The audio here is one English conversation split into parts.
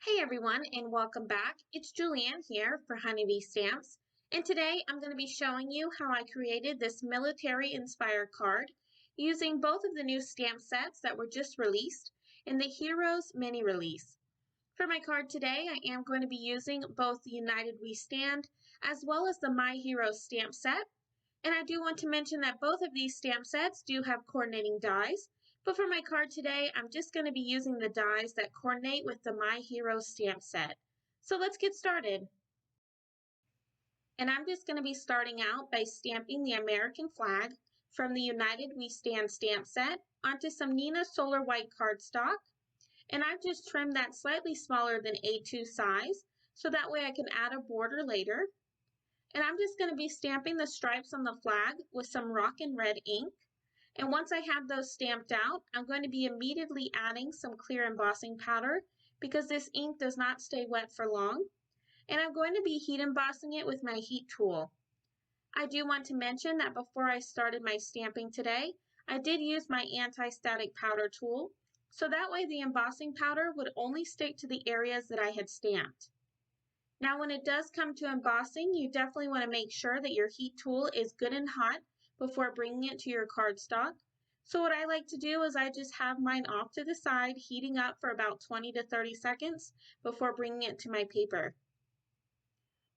Hey everyone, and welcome back. It's Julianne here for Honeybee Stamps, and today I'm going to be showing you how I created this military-inspired card using both of the new stamp sets that were just released in the Heroes mini release. For my card today, I am going to be using both the United We Stand as well as the My Heroes stamp set, and I do want to mention that both of these stamp sets do have coordinating dies. But for my card today, I'm just going to be using the dies that coordinate with the My Hero stamp set. So let's get started. And I'm just going to be starting out by stamping the American flag from the United We Stand stamp set onto some Nina Solar White cardstock. And I've just trimmed that slightly smaller than A2 size, so that way I can add a border later. And I'm just going to be stamping the stripes on the flag with some Rockin' Red ink. And once I have those stamped out, I'm going to be immediately adding some clear embossing powder because this ink does not stay wet for long. And I'm going to be heat embossing it with my heat tool. I do want to mention that before I started my stamping today, I did use my anti-static powder tool, so that way the embossing powder would only stick to the areas that I had stamped. Now when it does come to embossing, you definitely want to make sure that your heat tool is good and hot before bringing it to your cardstock. So what I like to do is I just have mine off to the side, heating up for about 20 to 30 seconds before bringing it to my paper.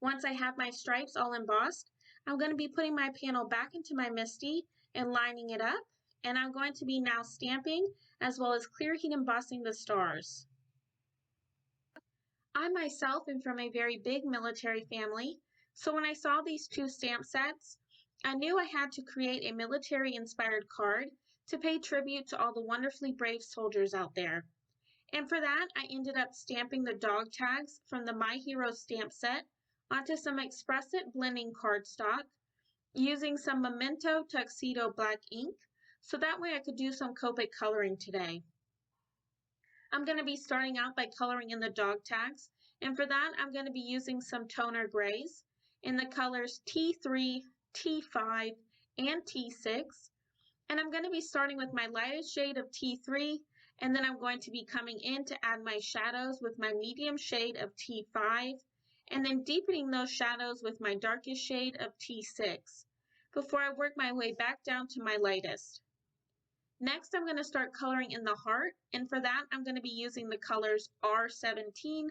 Once I have my stripes all embossed, I'm going to be putting my panel back into my MISTI and lining it up, and I'm going to be now stamping as well as clear heat embossing the stars. I myself am from a very big military family, so when I saw these two stamp sets, I knew I had to create a military-inspired card to pay tribute to all the wonderfully brave soldiers out there. And for that, I ended up stamping the dog tags from the My Hero stamp set onto some Express It blending cardstock using some Memento Tuxedo black ink, so that way I could do some Copic coloring today. I'm going to be starting out by coloring in the dog tags, and for that I'm going to be using some toner grays in the colors T3, T5, and T6, and I'm going to be starting with my lightest shade of T3, and then I'm going to be coming in to add my shadows with my medium shade of T5, and then deepening those shadows with my darkest shade of T6, before I work my way back down to my lightest. Next, I'm going to start coloring in the heart, and for that, I'm going to be using the colors R17,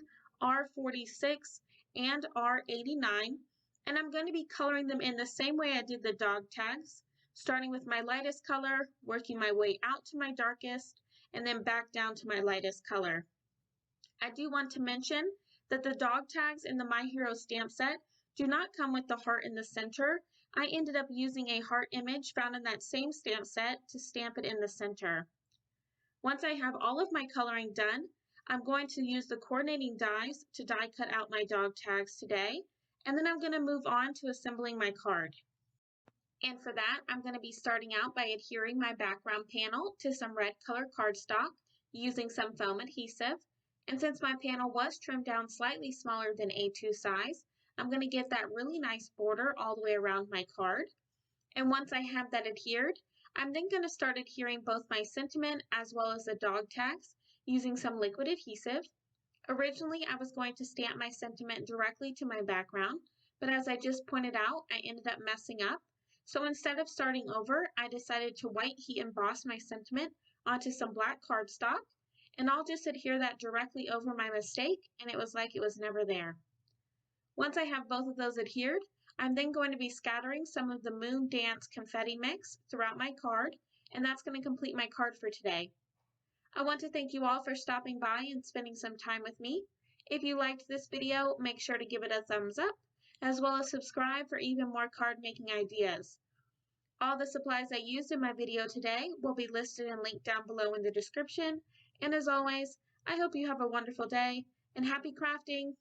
R46, and R89, and I'm going to be coloring them in the same way I did the dog tags, starting with my lightest color, working my way out to my darkest, and then back down to my lightest color. I do want to mention that the dog tags in the My Hero stamp set do not come with the heart in the center. I ended up using a heart image found in that same stamp set to stamp it in the center. Once I have all of my coloring done, I'm going to use the coordinating dies to die cut out my dog tags today, and then I'm going to move on to assembling my card. And for that, I'm going to be starting out by adhering my background panel to some red color cardstock using some foam adhesive. And since my panel was trimmed down slightly smaller than A2 size, I'm going to give that really nice border all the way around my card. And once I have that adhered, I'm then going to start adhering both my sentiment as well as the dog tags using some liquid adhesive. Originally, I was going to stamp my sentiment directly to my background, but as I just pointed out, I ended up messing up. So instead of starting over, I decided to white heat emboss my sentiment onto some black cardstock, and I'll just adhere that directly over my mistake, and it was like it was never there. Once I have both of those adhered, I'm then going to be scattering some of the Moon Dance confetti mix throughout my card, and that's going to complete my card for today. I want to thank you all for stopping by and spending some time with me. If you liked this video, make sure to give it a thumbs up, as well as subscribe for even more card making ideas. All the supplies I used in my video today will be listed and linked down below in the description. And as always, I hope you have a wonderful day and happy crafting!